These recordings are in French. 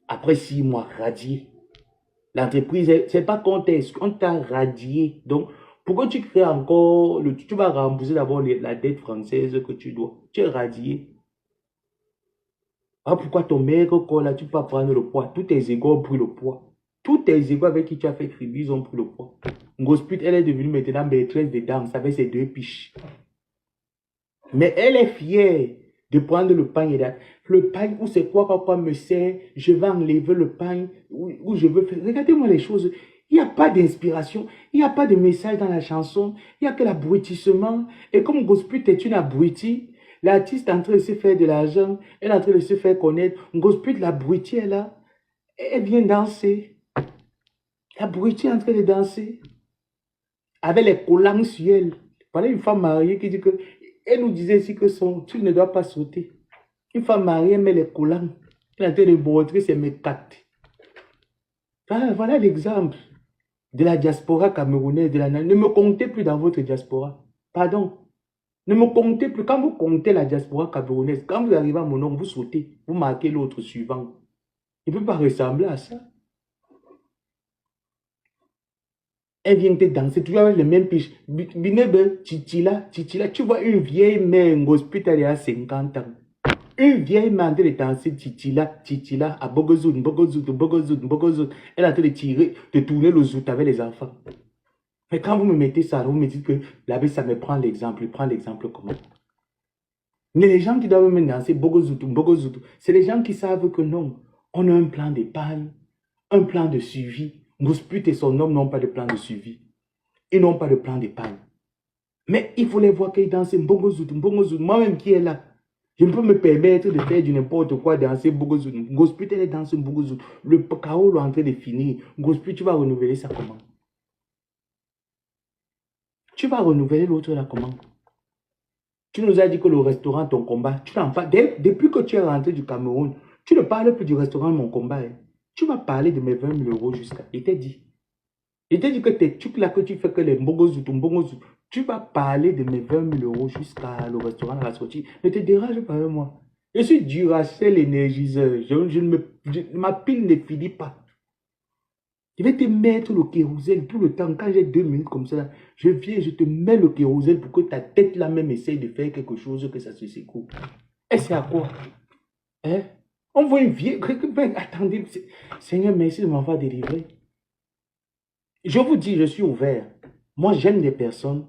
Après 6 mois, radié. L'entreprise, c'est pas qu'on t'a radié. Donc, pourquoi tu crées encore, tu vas rembourser d'abord la dette française que tu dois. Tu es radié. Ah, pourquoi ton maigre corps là, tu peux pas prendre le poids. Tous tes égaux ont pris le poids. Tous tes égaux avec qui tu as fait tribu, ils ont pris le poids. Ngospit, elle est devenue maintenant maîtresse des danses avec ses 2 piches. Mais elle est fière de prendre le pain et le pain, où c'est quoi me sert, je vais enlever le pain, où je veux faire. Regardez-moi les choses. Il n'y a pas d'inspiration, il n'y a pas de message dans la chanson, il n'y a que l'abrutissement. Et comme Ngospit est une abrutie, l'artiste est en train de se faire de l'argent, elle est en train de se faire connaître. Ngospit, l'abrutie est là, elle vient danser. L'abrutie est en train de danser. Avec les collants sur elle. Voilà une femme mariée qui dit que, elle nous disait ici que son truc ne doit pas sauter. Une femme mariée met les collants. Elle est en train de montrer ses mécates. Voilà l'exemple de la diaspora camerounaise. Ne me comptez plus dans votre diaspora. Pardon. Ne me comptez plus. Quand vous comptez la diaspora camerounaise, quand vous arrivez à mon nom, vous sautez. Vous marquez l'autre suivant. Il ne peut pas ressembler à ça. Elle vient te danser, toujours avec les mêmes piches. Binebe, Titila, tu vois une vieille mère hospitalière à 50 ans. Une vieille mère en train de danser Titila, à Bogozoun, Bogozoun. Elle est en train de tirer, de tourner le zout avec les enfants. Mais quand vous me mettez ça, vous me dites que l'abbé, ça me prend l'exemple. Prend l'exemple comment? Mais les gens qui doivent me danser Bogozout, c'est les gens qui savent que non, on a un plan d'épargne, un plan de suivi. Ngosput et son homme n'ont pas de plan de suivi. Ils n'ont pas de plan d'épargne. Mais il faut les voir qu'ils dansent Mbongozout. Moi-même qui est là, je ne peux me permettre de faire du n'importe quoi, danser Mbongozout. Ngosput, elle danse Mbongozout. Le chaos est en train de finir. Ngosput, tu vas renouveler ça comment? Tu vas renouveler l'autre là comment? Tu nous as dit que le restaurant, ton combat, tu n'en parles. Depuis que tu es rentré du Cameroun, tu ne parles plus du restaurant, mon combat. Hein. Tu vas parler de mes 20 000 euros jusqu'à. Il t'a dit. Il t'a dit que tes trucs là que tu fais que les Mbongozout, tu vas parler de mes 20 000 euros jusqu'à le restaurant à la sortie. Ne te dérange pas avec moi. Je suis Duracell énergiseur. Ma pile ne finit pas. Je vais te mettre le kérosène tout le temps. Quand j'ai 2 minutes comme ça, je viens, je te mets le kérosène pour que ta tête là même essaye de faire quelque chose que ça se secoue. Et c'est à quoi? Hein? On voit une vieille... Attendez, Seigneur, merci de m'avoir délivré. Je vous dis, je suis ouvert. Moi, j'aime des personnes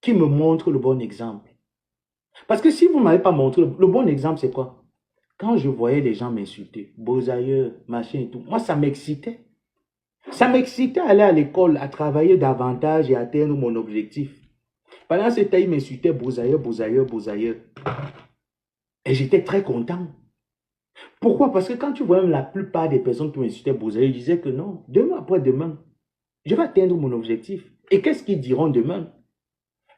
qui me montrent le bon exemple. Parce que si vous ne m'avez pas montré, le bon exemple, c'est quoi? Quand je voyais les gens m'insulter, beaux ailleurs, machin et tout, moi, ça m'excitait. Ça m'excitait à aller à l'école, à travailler davantage et atteindre mon objectif. Pendant ce temps, ils m'insultaient, beaux ailleurs. Et j'étais très content. Pourquoi? Parce que quand tu vois même la plupart des personnes qui m'insultaient, beaux ailleurs, ils disaient que non, demain après demain, je vais atteindre mon objectif. Et qu'est-ce qu'ils diront demain?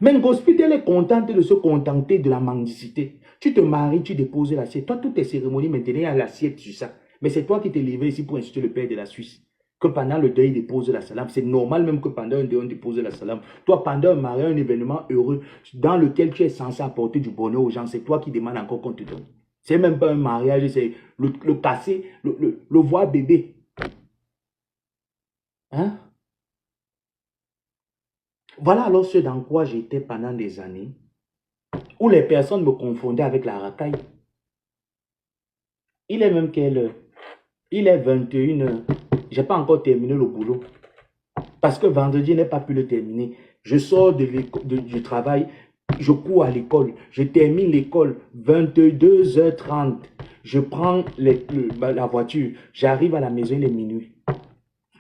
Mais Ngospit, elle est contente de se contenter de la mendicité. Tu te maries, tu déposes l'assiette. Toi, toutes tes cérémonies, maintenant, il y a l'assiette sur ça. Mais c'est toi qui t'es levé ici pour insulter le père de la Suisse. Que pendant le deuil, il dépose la salame. C'est normal même que pendant un deuil, on dépose la salame. Toi, pendant un mariage, un événement heureux dans lequel tu es censé apporter du bonheur aux gens, c'est toi qui demandes encore qu'on te donne. C'est même pas un mariage, c'est le casser, le voir bébé. Hein? Voilà alors ce dans quoi j'étais pendant des années, où les personnes me confondaient avec la racaille. Il est même quelle heure? Il est 21 heures. Je n'ai pas encore terminé le boulot. Parce que vendredi, je n'ai pas pu le terminer. Je sors du travail, je cours à l'école. Je termine l'école 22h30. Je prends la voiture. J'arrive à la maison, il est minuit.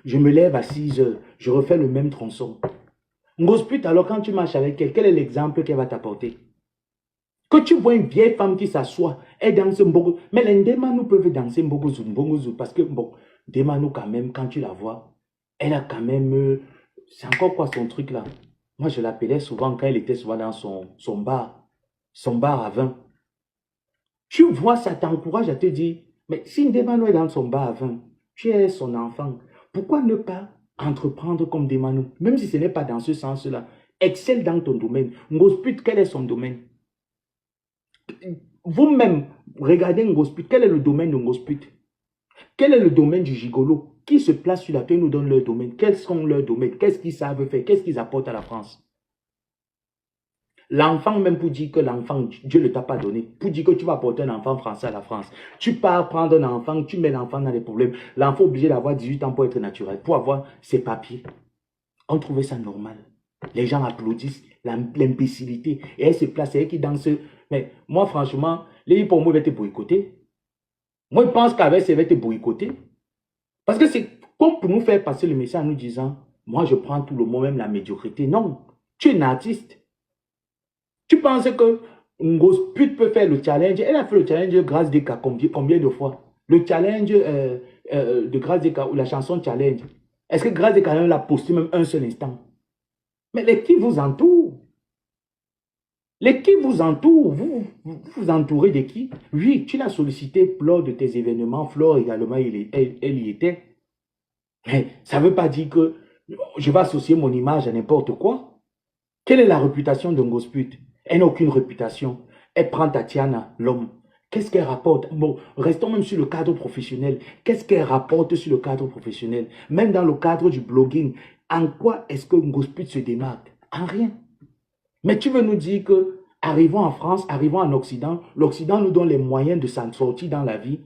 Je me lève à 6h. Je refais le même tronçon. Ngosput, alors quand tu marches avec elle, quel est l'exemple qu'elle va t'apporter? Que tu vois une vieille femme qui s'assoit, elle danse Mbogo. Mais les Ndemanou peuvent danser Mbogo parce que, bon, Ndemanou quand même, quand tu la vois, elle a quand même... c'est encore quoi son truc là? Moi, je l'appelais souvent quand elle était souvent dans son bar à vin. Tu vois, ça t'encourage à te dire, mais si Ndemanou est dans son bar à vin, tu es son enfant, pourquoi ne pas entreprendre comme Ndemanou? Même si ce n'est pas dans ce sens-là. Excelle dans ton domaine. Ngosput, quel est son domaine? Vous-même, regardez Ngosput. Quel est le domaine de Ngosput? Quel est le domaine du gigolo? Qui se place sur la terre nous donne leur domaine? Quels sont leurs domaines? Qu'est-ce qu'ils savent faire? Qu'est-ce qu'ils apportent à la France? L'enfant, même pour dire que l'enfant, Dieu ne t'a pas donné, pour dire que tu vas apporter un enfant français à la France. Tu pars prendre un enfant, tu mets l'enfant dans des problèmes. L'enfant est obligé d'avoir 18 ans pour être naturel, pour avoir ses papiers. On trouvait ça normal. Les gens applaudissent l'imbécilité. Et elle se place, c'est elle qui danse. Mais moi, franchement, les pour moi, ils vont te boycotter. Moi, je pense qu'avec ça, ils vont te boycotter. Parce que c'est comme pour nous faire passer le message en nous disant, moi, je prends tout le monde, même la médiocrité. Non, tu es une artiste. Tu penses que une grosse pute peut faire le challenge? Elle a fait le challenge Grâce des cas combien de fois? Le challenge de Grâce des cas ou la chanson challenge. Est-ce que Grâce des cas l'a posté même un seul instant? Mais l'équipe vous entoure. L'équipe vous entoure. Vous entourez de qui? Oui, tu l'as sollicité lors de tes événements. Flore également, elle y était. Mais ça ne veut pas dire que je vais associer mon image à n'importe quoi. Quelle est la réputation d'un gosse pute? Elle n'a aucune réputation. Elle prend Tatiana, l'homme. Qu'est-ce qu'elle rapporte? Bon, restons même sur le cadre professionnel. Qu'est-ce qu'elle rapporte sur le cadre professionnel? Même dans le cadre du blogging, en quoi est-ce qu'un gosse pute se démarque? En rien. Mais tu veux nous dire que, arrivons en France, arrivons en Occident, l'Occident nous donne les moyens de s'en sortir dans la vie.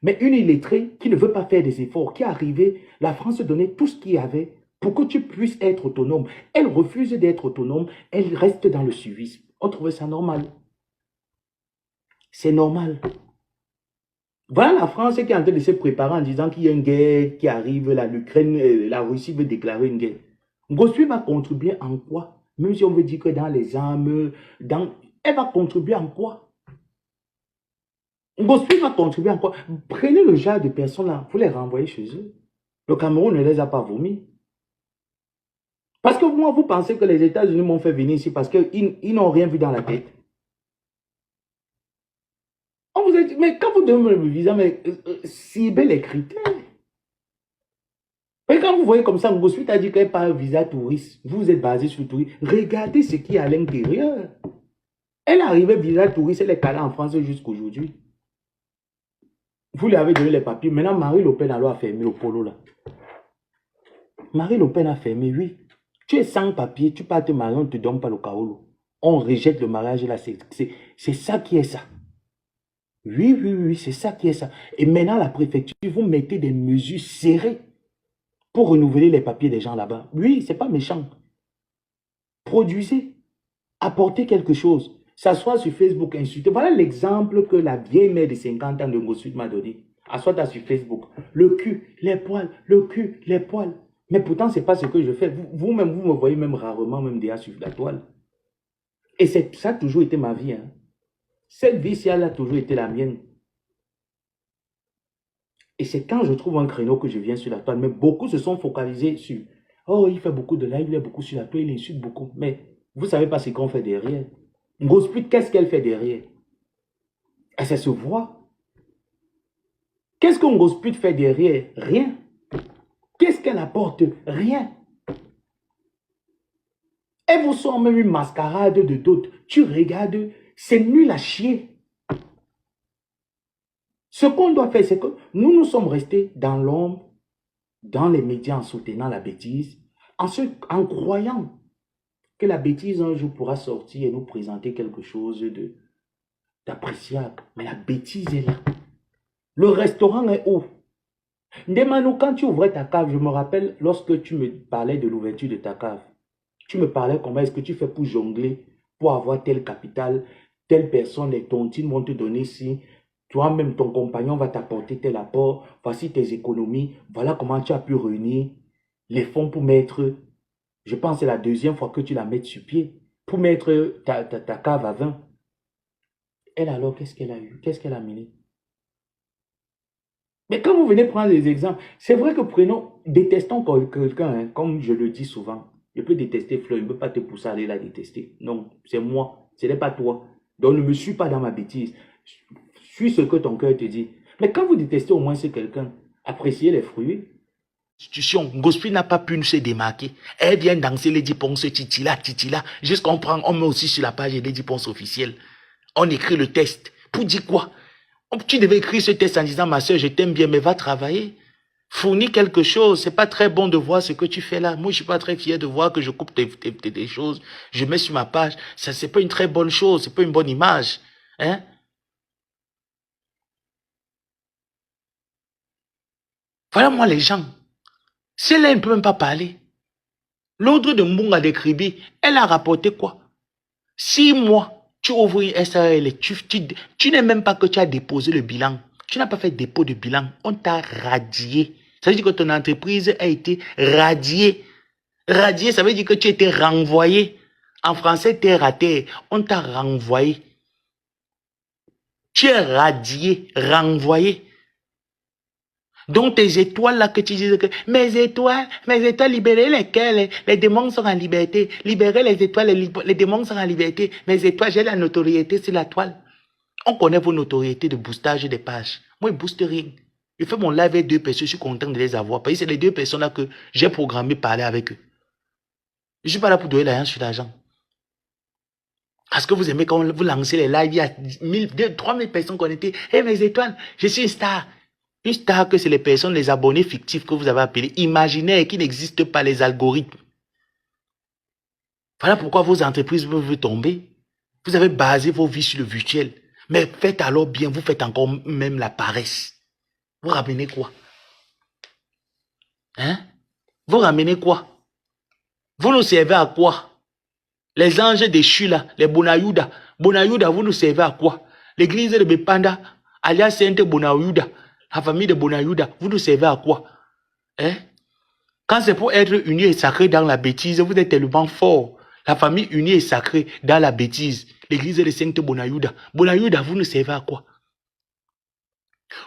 Mais une illettrée qui ne veut pas faire des efforts, qui est arrivée, la France te donnait tout ce qu'il y avait pour que tu puisses être autonome. Elle refuse d'être autonome, elle reste dans le suivisme. On trouvait ça normal. C'est normal. Voilà la France qui est en train de se préparer en disant qu'il y a une guerre qui arrive, l'Ukraine, la Russie veut déclarer une guerre. Gossuet va contribuer en quoi? Même si on veut dire que dans les armes, elle va contribuer en quoi? Gossuet va contribuer en quoi? Prenez le genre de personnes là, vous les renvoyez chez eux. Le Cameroun ne les a pas vomis. Parce que moi, vous pensez que les États-Unis m'ont fait venir ici parce qu'ils n'ont rien vu dans la tête. On vous a dit, mais quand vous donnez le visa, mais ciblez les critères. Mais quand vous voyez comme ça, Gossuet a dit qu'elle parle visa touriste. Vous êtes basé sur le tourisme. Regardez ce qui est à l'intérieur. Elle arrivait visa touriste, elle est calée en France jusqu'aujourd'hui. Vous lui avez donné les papiers. Maintenant, Marie Le Pen a fermé le polo là. Marie Le Pen a fermé, oui. Tu es sans papier, tu pars te marier, on ne te donne pas le kaolo. On rejette le mariage là. C'est ça qui est ça. Oui, c'est ça qui est ça. Et maintenant, la préfecture, vous mettez des mesures serrées pour renouveler les papiers des gens là-bas. Oui, c'est pas méchant. Produisez. Apportez quelque chose. S'asseoir sur Facebook, insulter. Voilà l'exemple que la vieille mère de 50 ans de Gossuet m'a donné. Assois-toi sur Facebook. Le cul, les poils, le cul, les poils. Mais pourtant, ce n'est pas ce que je fais. Vous-même, vous me voyez même rarement, même déjà sur la toile. Et ça a toujours été ma vie. Hein. Cette vie-ci, elle a toujours été la mienne. Et c'est quand je trouve un créneau que je viens sur la toile. Mais beaucoup se sont focalisés sur « Oh, il fait beaucoup de live, il est beaucoup sur la toile, il insulte beaucoup. » Mais vous ne savez pas ce qu'on fait derrière. Gossuet, qu'est-ce qu'elle fait derrière? Et ça se voit. Qu'est-ce qu'un Gossuet fait derrière? Rien. Qu'est-ce qu'elle apporte? Rien. Elles vous sont même une mascarade de d'autres. Tu regardes, c'est nul à chier. Ce qu'on doit faire, c'est que nous sommes restés dans l'ombre, dans les médias en soutenant la bêtise, en croyant que la bêtise un jour pourra sortir et nous présenter quelque chose d'appréciable. Mais la bêtise est là. Le restaurant est haut. Demande-nous, quand tu ouvrais ta cave, je me rappelle lorsque tu me parlais de l'ouverture de ta cave, tu me parlais comment est-ce que tu fais pour jongler, pour avoir tel capital, telle personne, les tontines vont te donner ci, toi-même ton compagnon va t'apporter tel apport, voici tes économies, voilà comment tu as pu réunir les fonds pour mettre, je pense que c'est la deuxième fois que tu la mets sur pied, pour mettre ta cave à vin. Elle alors, qu'est-ce qu'elle a eu? Qu'est-ce qu'elle a mené? Mais quand vous venez prendre des exemples, c'est vrai que détestons quelqu'un, hein, comme je le dis souvent. Je peux détester Fleur, je ne peux pas te pousser à aller la détester. Non, c'est moi, ce n'est pas toi. Donc ne me suis pas dans ma bêtise. Suis ce que ton cœur te dit. Mais quand vous détestez au moins c'est quelqu'un, appréciez les fruits. Institution, Gossuet n'a pas pu se démarquer. Elle vient danser Lady Ponce, titila, jusqu'on prend, on met aussi sur la page Lady Ponce officielle. On écrit le texte. Pour dire quoi? Tu devais écrire ce texte en disant, ma soeur, je t'aime bien, mais va travailler. Fournis quelque chose. C'est pas très bon de voir ce que tu fais là. Moi, je suis pas très fier de voir que je coupe des choses. Je mets sur ma page. Ça, c'est pas une très bonne chose. C'est pas une bonne image. Hein? Voilà, moi, les gens. Celle-là, elle ne peut même pas parler. L'autre de Mbunga de Kribi, elle a rapporté quoi? 6 mois, tu ouvres une SARL, tu n'es même pas que tu as déposé le bilan. Tu n'as pas fait dépôt de bilan. On t'a radié. Ça veut dire que ton entreprise a été radiée. Radié, ça veut dire que tu as été renvoyé. En français, terre à terre. On t'a renvoyé. Tu es radié, renvoyé. Donc tes étoiles là que tu disais que mes étoiles, libérez lesquelles? Les démons sont en liberté. Libérez les étoiles, les démons sont en liberté. Mes étoiles, j'ai la notoriété sur la toile. On connaît vos notoriétés de boostage des pages. Moi, je ne booste rien. Je fais mon live avec 2 personnes, je suis content de les avoir. Parce que c'est les 2 personnes là que j'ai programmé parler avec eux. Je ne suis pas là pour donner l'argent sur l'argent. Parce que vous aimez quand vous lancez les lives, il y a 3000 personnes connectées. Hé, mes étoiles, je suis une star. Une star que c'est les personnes, les abonnés fictifs que vous avez appelés, imaginaires, qui n'existent pas, les algorithmes. Voilà pourquoi vos entreprises peuvent tomber. Vous avez basé vos vies sur le virtuel. Mais faites alors bien, vous faites encore même la paresse. Vous ramenez quoi? Hein? Vous ramenez quoi? Vous nous servez à quoi? Les anges déchus là, les Bonayuda. Bonayuda, vous nous servez à quoi? L'église de Bepanda, alias Sainte Bonayuda, la famille de Bonayuda, vous nous servez à quoi? Hein? Quand c'est pour être unis et sacrés dans la bêtise, vous êtes tellement fort. La famille unie et sacrée dans la bêtise. L'église de Sainte Bonayuda. Bonayuda, vous nous servez à quoi?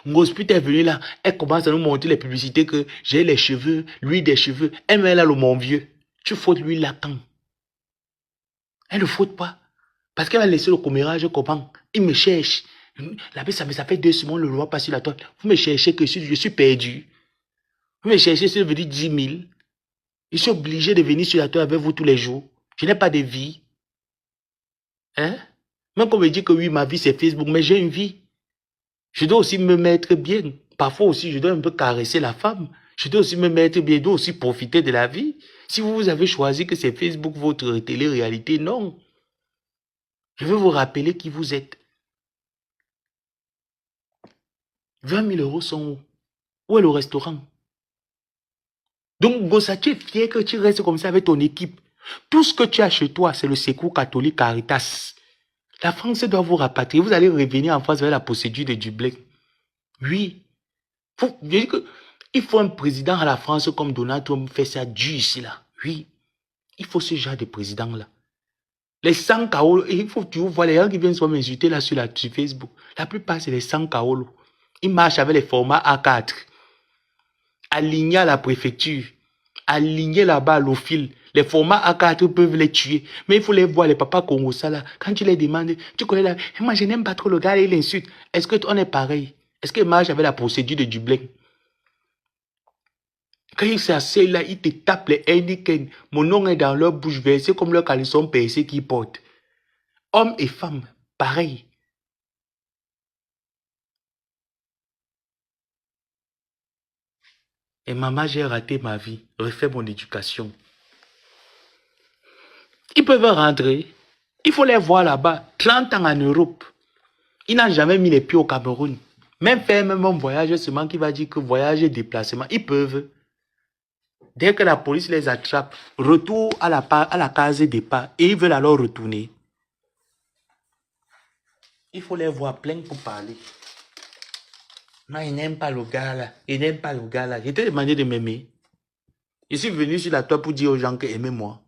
Ngospit est venu là, elle commence à nous montrer les publicités que j'ai les cheveux, lui des cheveux. Elle met là le mon vieux. Tu fautes lui là quand? Elle ne faute pas. Parce qu'elle a laissé le commérage comment? Il me cherche. Là, ça fait 2 semaines, le roi passe sur la toile. Vous me cherchez que je suis perdu. Vous me cherchez, c'est devenu 10 000. Je suis obligé de venir sur la toile avec vous tous les jours. Je n'ai pas de vie. Hein? Même qu'on me dit que oui, ma vie c'est Facebook, mais j'ai une vie. Je dois aussi me mettre bien. Parfois aussi, je dois un peu caresser la femme. Je dois aussi me mettre bien, je dois aussi profiter de la vie. Si vous avez choisi que c'est Facebook votre télé-réalité, non. Je veux vous rappeler qui vous êtes. 20 000 euros sont où? Où est le restaurant? Donc, Gossa, tu es fier que tu restes comme ça avec ton équipe. Tout ce que tu as chez toi, c'est le Secours catholique Caritas. La France doit vous rapatrier. Vous allez revenir en France avec la procédure de Dublin. Oui. Il faut un président à la France comme Donald Trump fait ça dur ici, là. Oui. Il faut ce genre de président-là. Les 100 Kaolo, il faut que tu vois les gens qui viennent m'insulter là sur Facebook. La plupart, c'est les 100 Kaolo. Ils marchent avec les formats A4. Alignés à la préfecture. Alignés là-bas à l'ophile. Les formats A4 peuvent les tuer. Mais il faut les voir, les papas Congossa là. Quand tu les demandes, tu connais là. Moi, je n'aime pas trop le gars, il insulte. Est-ce qu'on est pareil? Est-ce qu'il marche avec la procédure de Dublin? Quand il s'assied là, il te tape les Heineken. Mon nom est dans leur bouche versée comme leur caleçon percé qu'ils portent. Hommes et femmes, pareil. Et maman, j'ai raté ma vie. Refais mon éducation. Ils peuvent rentrer. Il faut les voir là-bas. 30 ans en Europe. Ils n'ont jamais mis les pieds au Cameroun. Même faire même un voyage seulement qui va dire que voyage et déplacement. Ils peuvent. Dès que la police les attrape, retour à la case départ. Et ils veulent alors retourner. Il faut les voir plein pour parler. Non, il n'aime pas le gars là. Il n'aime pas le gars là. Je t'ai demandé de m'aimer. Je suis venu sur la toile pour dire aux gens que aimez-moi.